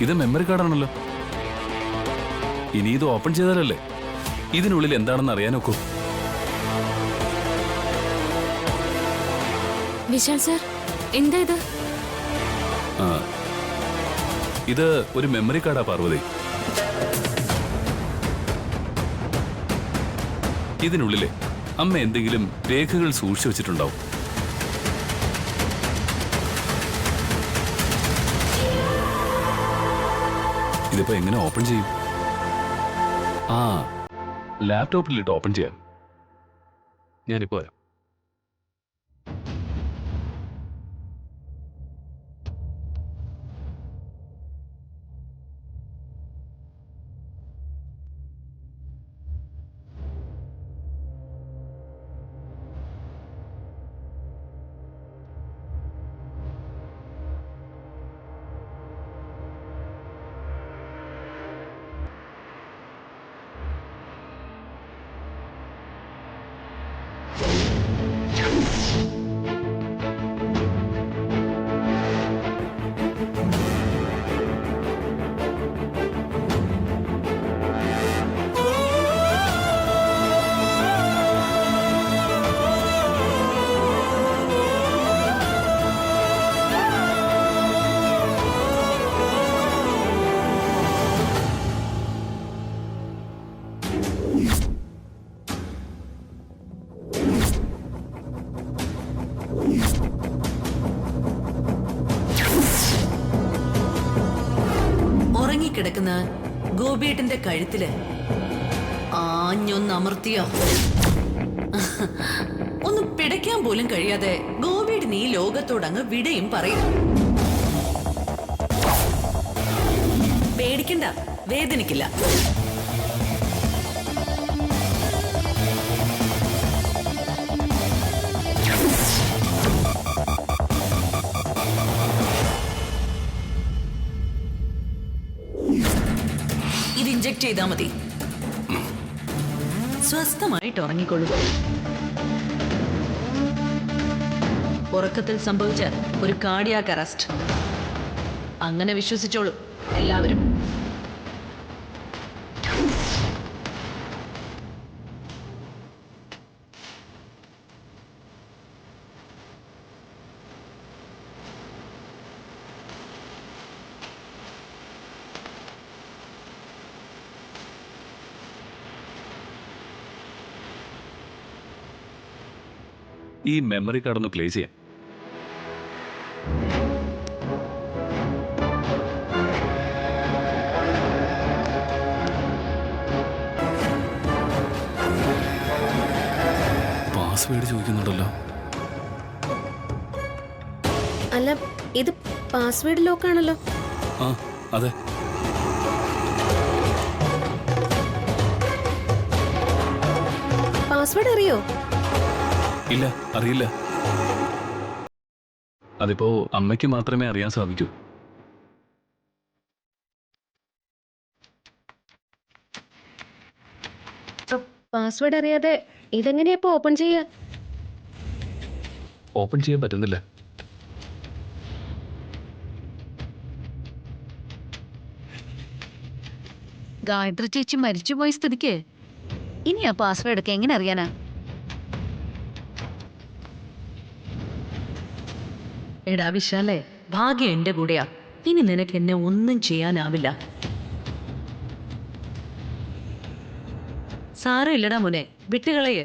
ഇത് മെമ്മറി കാർഡാണല്ലോ. ഇനി ഇത് ഓപ്പൺ ചെയ്താലല്ലേ ഇതിനുള്ളിൽ എന്താണെന്ന് അറിയാനൊക്കൂ. വിശാൽ സർ, എന്താ ഇത്? ഇത് ഒരു മെമ്മറി കാർഡാ പാർവതി. ഇതിനുള്ളിലെ അമ്മ എന്തെങ്കിലും രേഖകൾ സൂക്ഷിച്ചു വെച്ചിട്ടുണ്ടാവും. ഇതിപ്പോ എങ്ങനെ ഓപ്പൺ ചെയ്യും? ലാപ്ടോപ്പിലിട്ട് ഓപ്പൺ ചെയ്യാം. ഞാനിപ്പോ വരാം. കിടക്കുന്ന ഗോപിയേട്ടന്റെ കഴുത്തില് ആഞ്ഞൊന്ന് അമർത്തിയോ ഒന്ന് പിടയ്ക്കാൻ പോലും കഴിയാതെ ഗോപിയേട്ടൻ ഈ ലോകത്തോടങ്ങ് വിടയും പറയും. പേടിക്കണ്ട, വേദനിക്കില്ല. ഇത് ഇഞ്ചക്ട് ചെയ്താൽ മതി. സ്വസ്ഥമായിട്ട് ഉറങ്ങിക്കൊള്ളൂ. ഉറക്കത്തിൽ സംഭവിച്ച ഒരു കാർഡിയാക് അറസ്റ്റ് അങ്ങനെ വിശ്വസിച്ചോളൂ എല്ലാവരും. ഈ മെമ്മറി കാർഡ് ഒന്ന് പ്ലേ ചെയ്യാം. പാസ്വേഡ് ചോദിക്കുന്നുണ്ടല്ലോ. അല്ല, ഇത് പാസ്വേഡ് ലോക്കാണല്ലോ. ആ അതെ. പാസ്വേഡ് അറിയോ? ഇല്ല, അറിയില്ല. അതിപ്പോ അമ്മയ്ക്ക് മാത്രമേ അറിയാൻ സാധിക്കൂ. പാസ്വേഡ് അറിയാതെ ഇതെങ്ങനെയാ ഇപ്പൊ ഓപ്പൺ ചെയ്യാ? ഓപ്പൺ ചെയ്യാൻ പറ്റുന്നില്ല. ഗായത്രി ചേച്ചി മരിച്ചുപോയ സ്ഥിതിക്ക് ഇനി ആ പാസ്വേഡ് ഒക്കെ എങ്ങനെ അറിയാനാ? എടാ വിശാലേ, ഭാഗ്യം എന്റെ കൂടെയാ. ഇനി നിനക്ക് എന്നെ ഒന്നും ചെയ്യാനാവില്ല. സാരമില്ലടാ മോനെ, വിട്ടുകളയെ.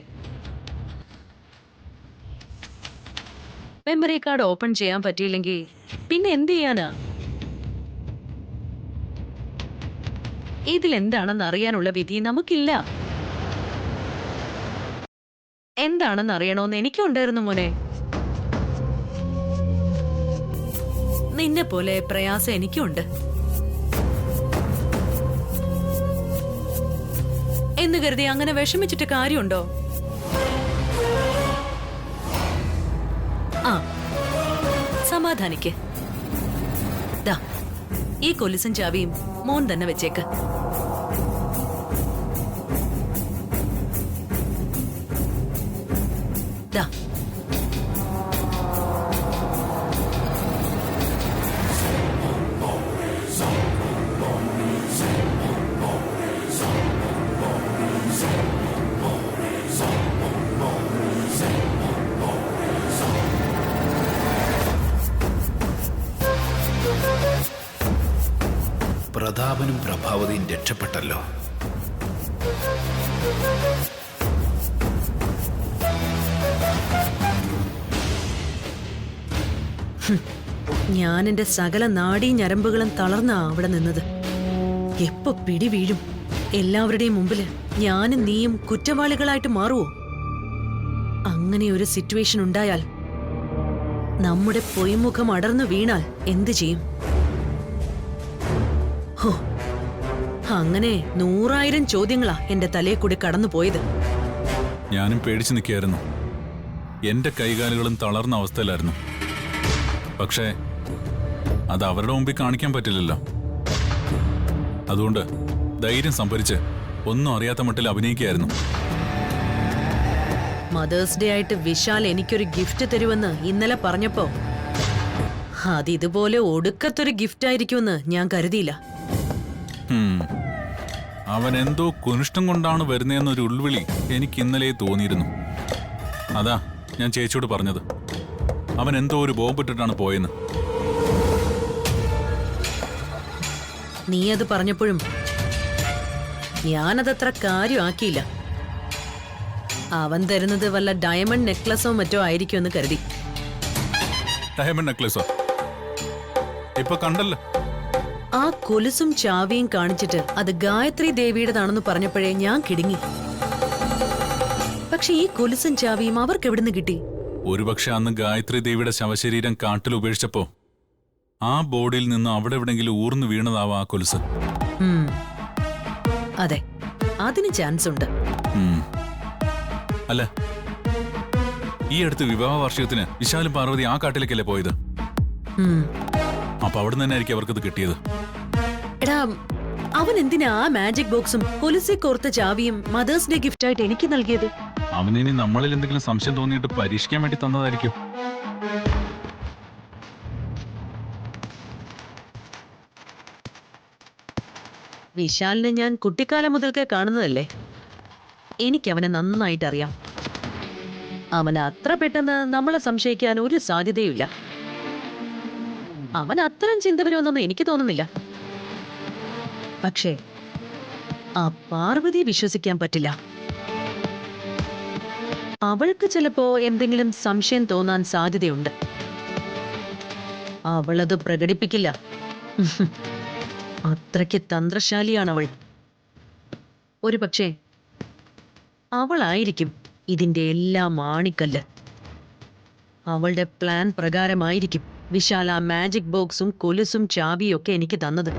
മെമ്മറി കാർഡ് ഓപ്പൺ ചെയ്യാൻ പറ്റിയില്ലെങ്കിൽ പിന്നെ എന്ത് ചെയ്യാനാ? ഇതിലെന്താണെന്ന് അറിയാനുള്ള വിധി നമുക്കില്ല. എന്താണെന്ന് അറിയണോന്ന് എനിക്കുണ്ടായിരുന്നു മോനെ. നിന്നെ പോലെ പ്രയാസം എനിക്കുണ്ട് എന്ന് കരുതി അങ്ങനെ വിഷമിച്ചിട്ട് കാര്യമുണ്ടോ? ആ, സമാധാനിക്ക്. ദാ ഈ കൊലുസും ചാവിയും മോൻ തന്നെ വെച്ചേക്ക്. ദാ പ്രഭാവതിയും രക്ഷപ്പെട്ടല്ലോ. ഞാൻ എന്റെ സകല നാഡീ ഞരമ്പുകളും തളർന്നാ അവിടെ നിന്നത്. എപ്പോ പിടി വീഴും എല്ലാവരുടെയും മുമ്പില് ഞാനും നീയും കുറ്റവാളികളായിട്ട് മാറുവോ? അങ്ങനെ ഒരു സിറ്റുവേഷൻ ഉണ്ടായാൽ നമ്മുടെ പൊയ്മുഖം അടർന്നു വീണാൽ എന്തു ചെയ്യും? ഹോ, അങ്ങനെ 100,000 ചോദ്യങ്ങളാ എന്റെ തലയിൽ കൂടി കടന്നു പോയത്. ഞാനും പേടിച്ചു നിൽക്കുകയായിരുന്നു. എന്റെ കൈകാലുകളും തളർന്ന അവസ്ഥയിലായിരുന്നു. പക്ഷേ അത് അവരുടെ മുമ്പിൽ കാണിക്കാൻ പറ്റില്ലല്ലോ. അതുകൊണ്ട് ധൈര്യം സംഭരിച്ച് ഒന്നും അറിയാത്ത മട്ടിൽ അഭിനയിക്കുകയായിരുന്നു. മദേഴ്സ് ഡേ ആയിട്ട് വിശാൽ എനിക്കൊരു ഗിഫ്റ്റ് തരുമെന്ന് ഇന്നലെ പറഞ്ഞപ്പോ അതിതുപോലെ ഒടുക്കത്തൊരു ഗിഫ്റ്റ് ആയിരിക്കുമെന്ന് ഞാൻ കരുതിയില്ല. അവൻ എന്തോ കുനിഷ്ടം കൊണ്ടാണ് വരുന്നതെന്നൊരു ഉൾവിളി എനിക്ക് ഇന്നലെ തോന്നിയിരുന്നു. അതാ ഞാൻ ചേച്ചിയോട് പറഞ്ഞത്, അവൻ എന്തോ ഒരു ബോംബിട്ടിട്ടാണ് പോയെന്ന്. നീ അത് പറഞ്ഞപ്പോഴും ഞാനതത്ര കാര്യമാക്കിയില്ല. അവൻ തരുന്നത് വല്ല ഡയമണ്ട് നെക്ലസോ മറ്റോ ആയിരിക്കുമെന്ന് കരുതി. ഡയമണ്ട് നെക്ലസോ? ഇപ്പൊ കണ്ടല്ലോ. ആ കൊലുസും ചാവിയും കാണിച്ചിട്ട് അത് ഗായത്രി ദേവിയുടേതാണെന്ന് പറഞ്ഞപ്പോഴേ ഞാൻ കിടുങ്ങി. പക്ഷെ ഈ കൊലുസും ചാവിയും അവർക്ക് എവിടുന്ന് കിട്ടി? ഒരുപക്ഷെ അന്ന് ഗായത്രി ദേവിയുടെ ശവശരീരം കാട്ടിൽ ഉപേക്ഷിച്ചപ്പോ ആ ബോഡിയിൽ നിന്ന് അവിടെ എവിടെങ്കിലും ഊർന്നു വീണതാവാ ആ കൊലുസ്. അതെ, അതിന് ചാൻസ് ഉണ്ട്. അല്ല, ഈ അടുത്ത് വിവാഹ വാർഷികത്തിന് വിശാലും പാർവതി ആ കാട്ടിലേക്കല്ലേ പോയത്? അപ്പൊ അവിടെ തന്നെ ആയിരിക്കും അവർക്കത് കിട്ടിയത്. എടാ, അവൻ എന്തിനാ ആ മാജിക് ബോക്സും കൊലുസി കോർത്ത ചാവിയും മദേഴ്സ് ഡേ ഗിഫ്റ്റ് ആയിട്ട് എനിക്ക് നൽകിയത്? അവനിനി നമ്മളിൽ എന്തെങ്കിലും സംശയം തോന്നിയിട്ട് പരീക്ഷിക്കാൻ വേണ്ടി തന്നതായിരിക്കും. വിശാലിനെ ഞാൻ കുട്ടിക്കാലം മുതൽക്കേ കാണുന്നതല്ലേ. എനിക്കവനെ നന്നായിട്ട് അറിയാം. അവന് അത്ര പെട്ടെന്ന് നമ്മളെ സംശയിക്കാൻ ഒരു സാധ്യതയുമില്ല. അവൻ അത്തരം ചിന്ത വരുമെന്നൊന്നും എനിക്ക് തോന്നുന്നില്ല. പക്ഷേ ആ പാർവതിയെ വിശ്വസിക്കാൻ പറ്റില്ല. അവൾക്ക് ചിലപ്പോ എന്തെങ്കിലും സംശയം തോന്നാൻ സാധ്യതയുണ്ട്. അവളത് പ്രകടിപ്പിക്കില്ല. അത്രയ്ക്ക് തന്ത്രശാലിയാണവൾ. ഒരു പക്ഷേ അവളായിരിക്കും ഇതിന്റെ എല്ലാം ആണിക്കല്ല്. അവളുടെ പ്ലാൻ പ്രകാരമായിരിക്കും വിശാല മാജിക് ബോക്സും കൊലുസും ചാവിയും ഒക്കെ എനിക്ക് തന്നത്.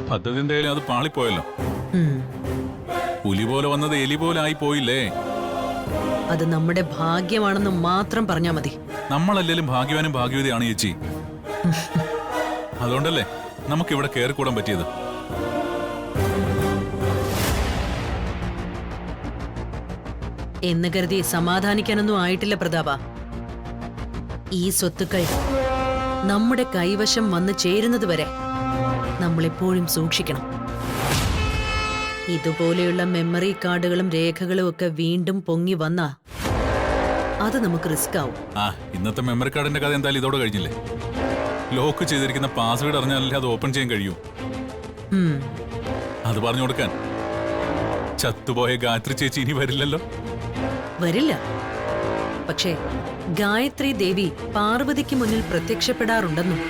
പദ്ധതി എന്തായാലും അത് പാളിപ്പോയല്ലോ. പുലി പോലെ വന്നത് എലി പോലെ ആയി പോയില്ലേ? അത് നമ്മുടെ ഭാഗ്യമാണെന്ന് മാത്രം പറഞ്ഞാ മതി. നമ്മളല്ലെങ്കിലും ഭാഗ്യവാനും ഭാഗ്യവതിയാണ് ചേച്ചി. അതുകൊണ്ടല്ലേ നമുക്കിവിടെ കയറിക്കൂടാൻ പറ്റിയത്. എന്ന് കരുതി സമാധാനിക്കാനൊന്നും ആയിട്ടില്ല പ്രതാപ. ഈ സ്വത്തുക്കൾ നമ്മുടെ കൈവശം വന്ന് ചേരുന്നത് വരെ നമ്മളെപ്പോഴും സൂക്ഷിക്കണം. ഇതുപോലെയുള്ള മെമ്മറി കാർഡുകളും രേഖകളും ഒക്കെ വീണ്ടും പൊങ്ങി വന്നാ അത് നമുക്ക് റിസ്ക് ആവും. ഇന്നത്തെ മെമ്മറി കാർഡിന്റെ കഥ എന്തായാലും ഇതോടെ കഴിഞ്ഞില്ലേ? ലോക്ക് ചെയ്തിരിക്കുന്ന പാസ്വേഡ് അറിഞ്ഞാലല്ലേ അത് ഓപ്പൺ ചെയ്യാൻ കഴിയൂ. അത് പറഞ്ഞു കൊടുക്കാൻ ചത്തുപോയ ഗായത്രി ചേച്ചി ഇനി വരില്ലല്ലോ. വരില്ല. പക്ഷേ ഗായത്രി ദേവി പാർവതിക്ക് മുന്നിൽ പ്രത്യക്ഷപ്പെടാറുണ്ടെന്നും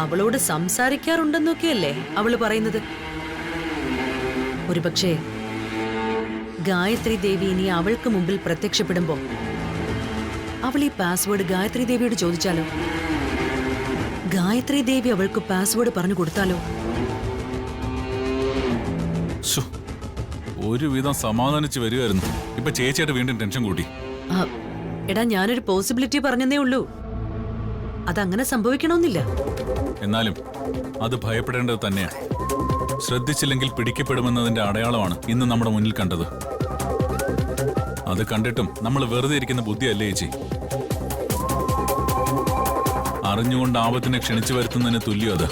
അവളോട് സംസാരിക്കാറുണ്ടെന്നൊക്കെയല്ലേ അവള് പറയുന്നത്. ഒരുപക്ഷേ ഗായത്രി ദേവി ഇനി അവൾക്ക് മുമ്പിൽ പ്രത്യക്ഷപ്പെടുമ്പോ അവൾ ഈ പാസ്വേഡ് ഗായത്രി ദേവിയോട് ചോദിച്ചാലോ? ഗായത്രി ദേവി അവൾക്ക് പാസ്വേഡ് പറഞ്ഞു കൊടുത്താലോ? ഒരുവിധം സമാധാനിച്ച് വരികയായിരുന്നു. ഇപ്പൊ ചേച്ചിയായിട്ട് വീണ്ടും ടെൻഷൻ കൂട്ടി. എടാ, ഞാനൊരു പോസിബിലിറ്റി പറഞ്ഞതേ ഉള്ളൂ. അതങ്ങനെ സംഭവിക്കണമെന്നില്ല. എന്നാലും അത് ഭയപ്പെടേണ്ടത് തന്നെയാണ്. ശ്രദ്ധിച്ചില്ലെങ്കിൽ പിടിക്കപ്പെടുമെന്നതിന്റെ അടയാളമാണ് ഇന്ന് നമ്മുടെ മുന്നിൽ കണ്ടത്. അത് കണ്ടിട്ടും നമ്മൾ വെറുതെ ഇരിക്കുന്ന ബുദ്ധിയല്ലേ ചേച്ചി? അറിഞ്ഞുകൊണ്ട് ആപത്തിനെ ക്ഷണിച്ചു വരുത്തുന്നതിന് തുല്യം അത്.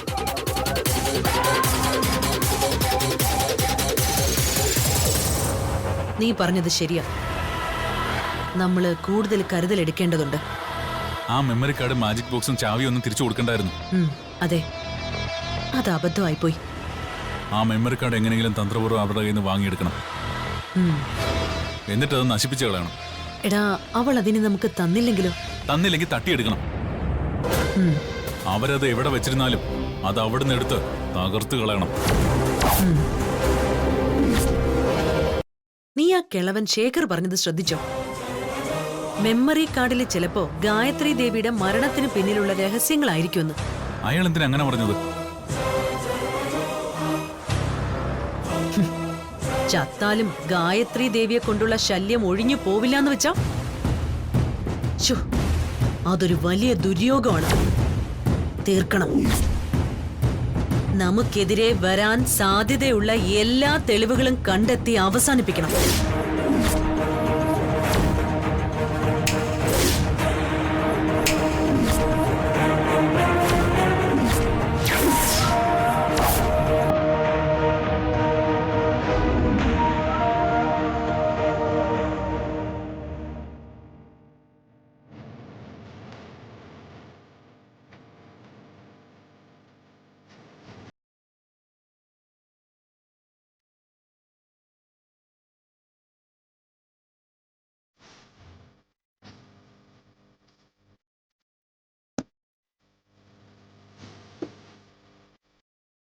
നീ പറഞ്ഞത് ശരിയാ. നമ്മള് കൂടുതൽ കരുതലെടുക്കേണ്ടതുണ്ട്. ആ മെമ്മറി കാർഡ് മാജിക് ബോക്സും ചാവിയും ഒന്നും തിരിച്ചു കൊടുക്കണ്ടായിരുന്നു. അതെ, അത് അബദ്ധമായിപ്പോയി. ആ മെമ്മറി കാർഡ് എങ്ങനെയെങ്കിലും തന്ത്രപൂർവ്വം അവരുടെ കയ്യിൽ നിന്ന് വാങ്ങിയെടുക്കണം. എന്നിട്ടത് നശിപ്പിച്ചു കളയണം. എടാ, അവൾ അതിന് നമുക്ക് തന്നില്ലെങ്കിലോ? തന്നില്ലെങ്കിൽ തട്ടിയെടുക്കണം. അവരത് എവിടെ വെച്ചിരുന്നാലും അത് അവിടുന്ന് എടുത്ത് തകർത്ത് കളയണം. നീ ആ കിളവൻ ശേഖർ പറഞ്ഞത് ശ്രദ്ധിച്ചോ? മെമ്മറി കാർഡിൽ ചിലപ്പോ ഗായത്രി ദേവിയുടെ മരണത്തിന് പിന്നിലുള്ള രഹസ്യങ്ങളായിരിക്കുമെന്ന്. അയാൾ എന്തിനാ അങ്ങനെ പറഞ്ഞത്? ചത്താലും ഗായത്രി ദേവിയെ കൊണ്ടുള്ള ശല്യം ഒഴിഞ്ഞു പോവില്ലാന്ന് വെച്ചാ അതൊരു വലിയ ദുര്യോഗമാണ്. തീർക്കണം. നമുക്കെതിരെ വരാൻ സാധ്യതയുള്ള എല്ലാ തെളിവുകളും കണ്ടെത്തി അവസാനിപ്പിക്കണം.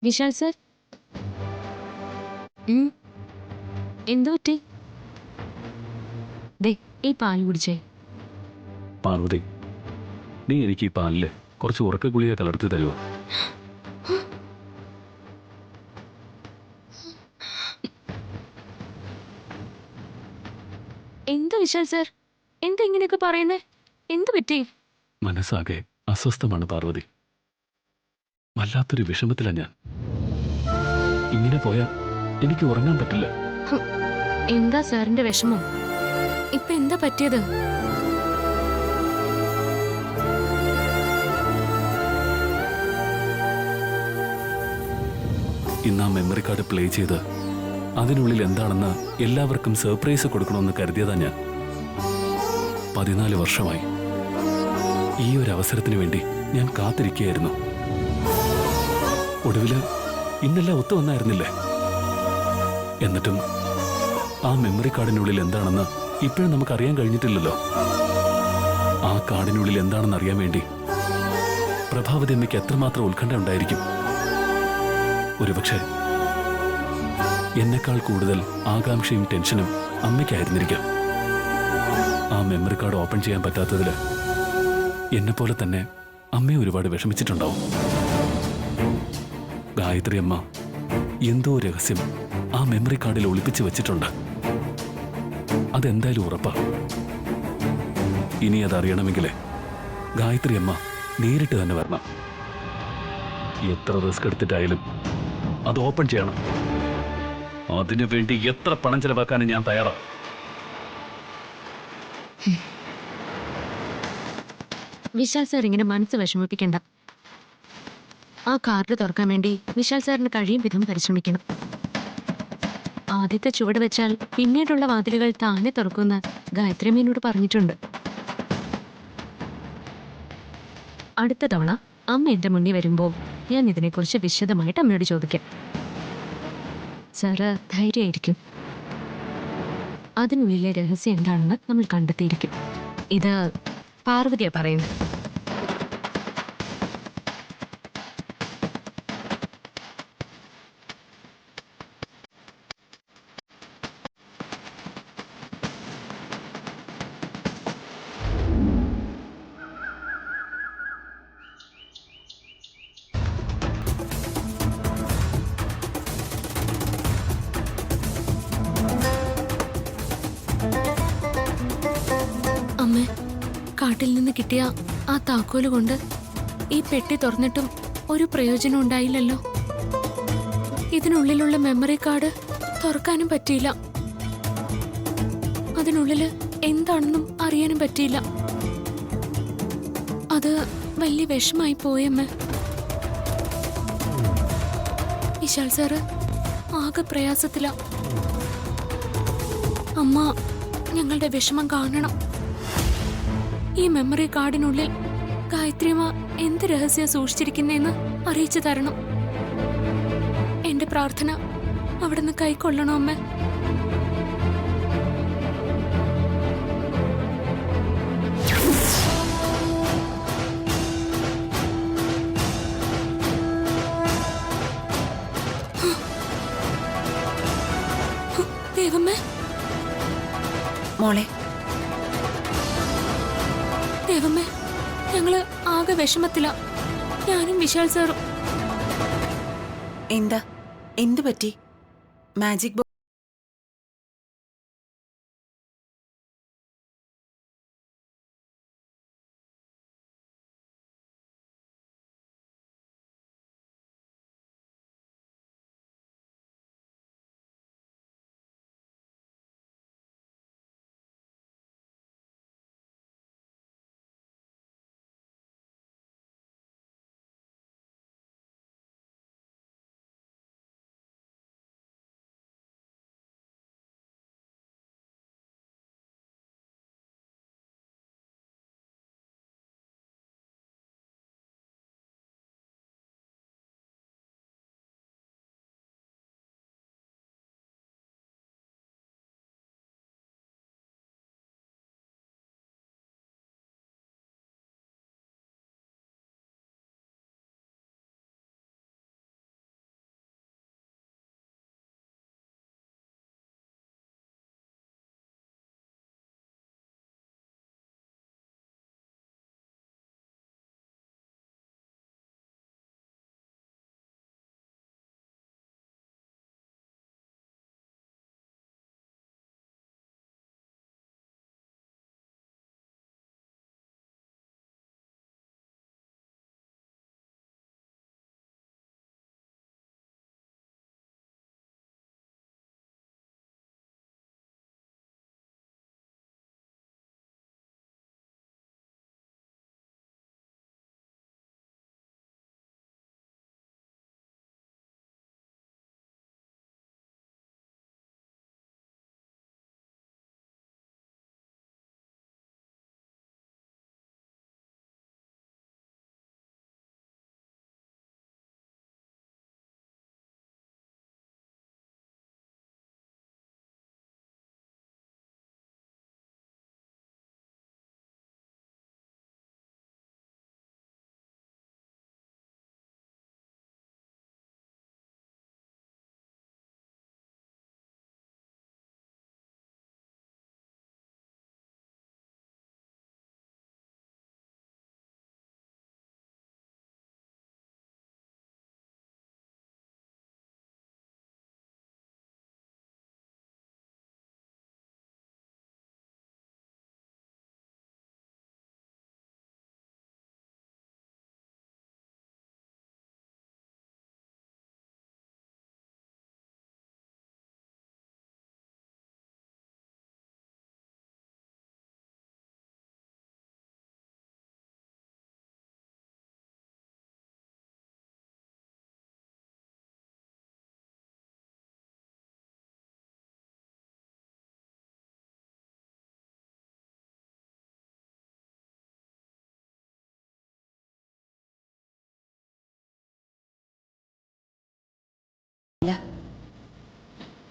വിശാൽ സർ, എന്തു പറ്റി? ദേ, ഈ പാൽ കുടിച്ചേ. പാർവതി, നീ എനിക്ക് ഈ പാലില് കുറച്ച് ഉറക്ക ഗുളിക കലർത്തി തരുമോ? എന്ത് വിശാൽ സർ, എന്താ ഇങ്ങനെയൊക്കെ പറയുന്നേ? എന്തു പറ്റി? മനസ്സാകെ അസ്വസ്ഥമാണ് പാർവതി. വല്ലാത്തൊരു വിഷമത്തിലാണ് ഞാൻ. ഇങ്ങനെ പോയാൽ എനിക്ക് ഉറങ്ങാൻ പറ്റില്ല. എന്താ സാറിന്റെ വിഷമം? ഇപ്പൊ എന്താ പറ്റിയത്? ഇന്ന് ആ മെമ്മറി കാർഡ് പ്ലേ ചെയ്ത് അതിനുള്ളിൽ എന്താണെന്ന് എല്ലാവർക്കും സർപ്രൈസ് കൊടുക്കണമെന്ന് കരുതിയതാ ഞാൻ. 14 വർഷമായി ഈ ഒരു അവസരത്തിന് വേണ്ടി ഞാൻ കാത്തിരിക്കുകയായിരുന്നു. ഒടുവില് ഇന്നെല്ലാം ഒത്തു വന്നായിരുന്നില്ലേ? എന്നിട്ടും ആ മെമ്മറി കാർഡിനുള്ളിൽ എന്താണെന്ന് ഇപ്പോഴും നമുക്കറിയാൻ കഴിഞ്ഞിട്ടില്ലല്ലോ. ആ കാർഡിനുള്ളിൽ എന്താണെന്ന് അറിയാൻ വേണ്ടി പ്രഭാവതി അമ്മയ്ക്ക് എത്രമാത്രം ഉത്കണ്ഠ ഉണ്ടായിരിക്കും. ഒരുപക്ഷെ എന്നെക്കാൾ കൂടുതൽ ആകാംക്ഷയും ടെൻഷനും അമ്മയ്ക്കായിരുന്നിരിക്കാം. ആ മെമ്മറി കാർഡ് ഓപ്പൺ ചെയ്യാൻ പറ്റാത്തതില് എന്നെപ്പോലെ തന്നെ അമ്മയെ ഒരുപാട് വിഷമിച്ചിട്ടുണ്ടാവും. ഗായത്രി അമ്മ എന്തോ രഹസ്യം ആ മെമ്മറി കാർഡിൽ ഒളിപ്പിച്ച് വെച്ചിട്ടുണ്ട്. അതെന്തായാലും ഉറപ്പാ. ഇനി അതറിയണമെങ്കിലേ ഗായത്രി അമ്മ നേരിട്ട് തന്നെ വരണം. എത്ര റിസ്ക് എടുത്തിട്ടായാലും അത് ഓപ്പൺ ചെയ്യണം. അതിനു വേണ്ടി എത്ര പണം ചെലവാക്കാനും ഞാൻ തയ്യാറാണ്. വിശാൽ സാർ ഇങ്ങനെ മനസ്സ് വിഷമിപ്പിക്കണ്ട. ആ കാർഡ് തുറക്കാൻ വേണ്ടി വിശാൽ സാറിന് കഴിയും വിധം പരിശ്രമിക്കണം. ആദ്യത്തെ ചുവട് വെച്ചാൽ പിന്നീടുള്ള വാതിലുകൾ താനെ തുറക്കുമെന്ന് ഗായത്രി അമ്മയോട് പറഞ്ഞിട്ടുണ്ട്. അടുത്ത തവണ അമ്മ എൻ്റെ മുന്നിൽ വരുമ്പോൾ ഞാൻ ഇതിനെക്കുറിച്ച് വിശദമായിട്ട് അമ്മയോട് ചോദിക്കാം. സാറ് ധൈര്യമായിരിക്കും. അതിനുള്ളിലെ രഹസ്യം എന്താണെന്ന് നമ്മൾ കണ്ടെത്തിയിരിക്കും. ഇത് പാർവതിയാണ് പറയുന്നത്. അമ്മേ, കാട്ടിൽ നിന്ന് കിട്ടിയ ആ താക്കോല് കൊണ്ട് ഈ പെട്ടി തുറന്നിട്ടും ഒരു പ്രയോജനം ഉണ്ടായില്ലല്ലോ. ഇതിനുള്ളിലുള്ള മെമ്മറി കാർഡ് തുറക്കാനും പറ്റിയില്ല. അതിനുള്ളില് എന്താണെന്നും അറിയാനും പറ്റിയില്ല. അത് വലിയ വിഷമായി പോയമ്മ. വിശാൽ സാറ് ആകെ പ്രയാസത്തില. അമ്മ ഞങ്ങളുടെ വിഷമം കാണണം. ഈ മെമ്മറി കാർഡിനുള്ളിൽ ഗായത്രിയമ്മ എന്ത് രഹസ്യം സൂക്ഷിച്ചിരിക്കുന്നേന്ന് അറിയിച്ചു തരണം. എന്റെ പ്രാർത്ഥന അവിടുന്ന് കൈക്കൊള്ളണോ അമ്മേ? ദൈവമേ, മോളെ, ദൈവമേ, ഞങ്ങള് ആകെ വിഷമത്തിലാ. ഞാനും വിശാൽ സാറും. എന്താ, എന്തു പറ്റി? മാജിക് ബോ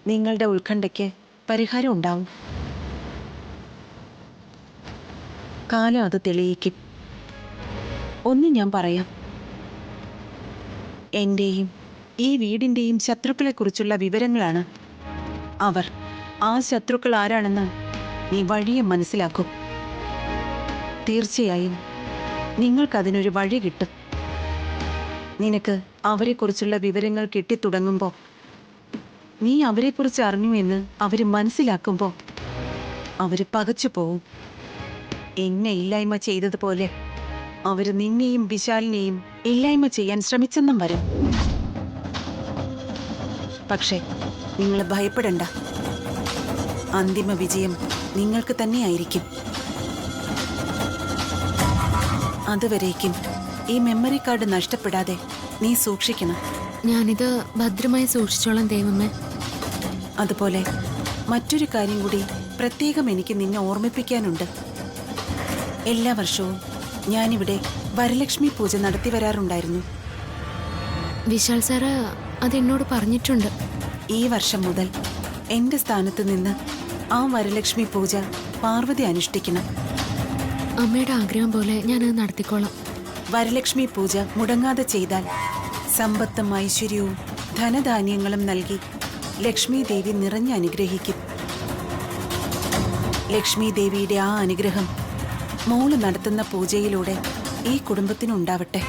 നിങ്ങളുടെ ഉത്കണ്ഠയ്ക്ക് പരിഹാരം ഉണ്ടാവും. കാലം അത് തെളിയിക്കും. ഒന്ന് ഞാൻ പറയാം. എൻ്റെയും ഈ വീടിൻ്റെയും ശത്രുക്കളെക്കുറിച്ചുള്ള വിവരങ്ങളാണ്. അവർ, ആ ശത്രുക്കൾ ആരാണെന്ന് നീ വഴിയെ മനസ്സിലാക്കും. തീർച്ചയായും നിങ്ങൾക്കതിനൊരു വഴി കിട്ടും. നിനക്ക് അവരെക്കുറിച്ചുള്ള വിവരങ്ങൾ കിട്ടിത്തുടങ്ങുമ്പോൾ, നീ അവരെക്കുറിച്ച് അറിഞ്ഞു എന്ന് അവർ മനസ്സിലാക്കുമ്പോൾ, അവർ പകച്ചു പോവും. എന്നെ ഇല്ലായ്മ ചെയ്തതുപോലെ അവർ നിന്നെയും വിശാലിനെയും ഇല്ലായ്മ ചെയ്യാൻ ശ്രമിച്ചെന്നും വരും. പക്ഷേ നിങ്ങൾ ഭയപ്പെടണ്ട. അന്തിമ വിജയം നിങ്ങൾക്ക് തന്നെയായിരിക്കും. അതുവരേക്കും ഈ മെമ്മറി കാർഡ് നഷ്ടപ്പെടാതെ നീ സൂക്ഷിക്കണം. ഞാനിത് ഭദ്രമായി സൂക്ഷിച്ചോളാം ദൈവമേ. അതുപോലെ മറ്റൊരു കാര്യം കൂടി പ്രത്യേകം എനിക്ക് നിന്നെ ഓർമ്മിപ്പിക്കാനുണ്ട്. എല്ലാ വർഷവും ഞാനിവിടെ വരലക്ഷ്മി പൂജ നടത്തി വരാറുണ്ടായിരുന്നു. വിശാൽ സാറ് അതെന്നോട് പറഞ്ഞിട്ടുണ്ട്. ഈ വർഷം മുതൽ എന്റെ സ്ഥാനത്ത് നിന്ന് ആ വരലക്ഷ്മി പൂജ പാർവതി അനുഷ്ഠിക്കണം. അമ്മയുടെ ആഗ്രഹം പോലെ ഞാനത് നടത്തിക്കോളാം. വരലക്ഷ്മി പൂജ മുടങ്ങാതെ ചെയ്താൽ സമ്പത്തും ഐശ്വര്യവും ധനധാന്യങ്ങളും നൽകി ലക്ഷ്മി ദേവി നിറഞ്ഞ് അനുഗ്രഹിക്കും. ലക്ഷ്മി ദേവിയുടെ ആ അനുഗ്രഹം മോള് നടത്തുന്ന പൂജയിലൂടെ ഈ കുടുംബത്തിനുണ്ടാവട്ടെ.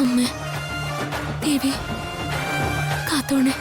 അമ്മേ, ദേവി, കാത്തോണേ.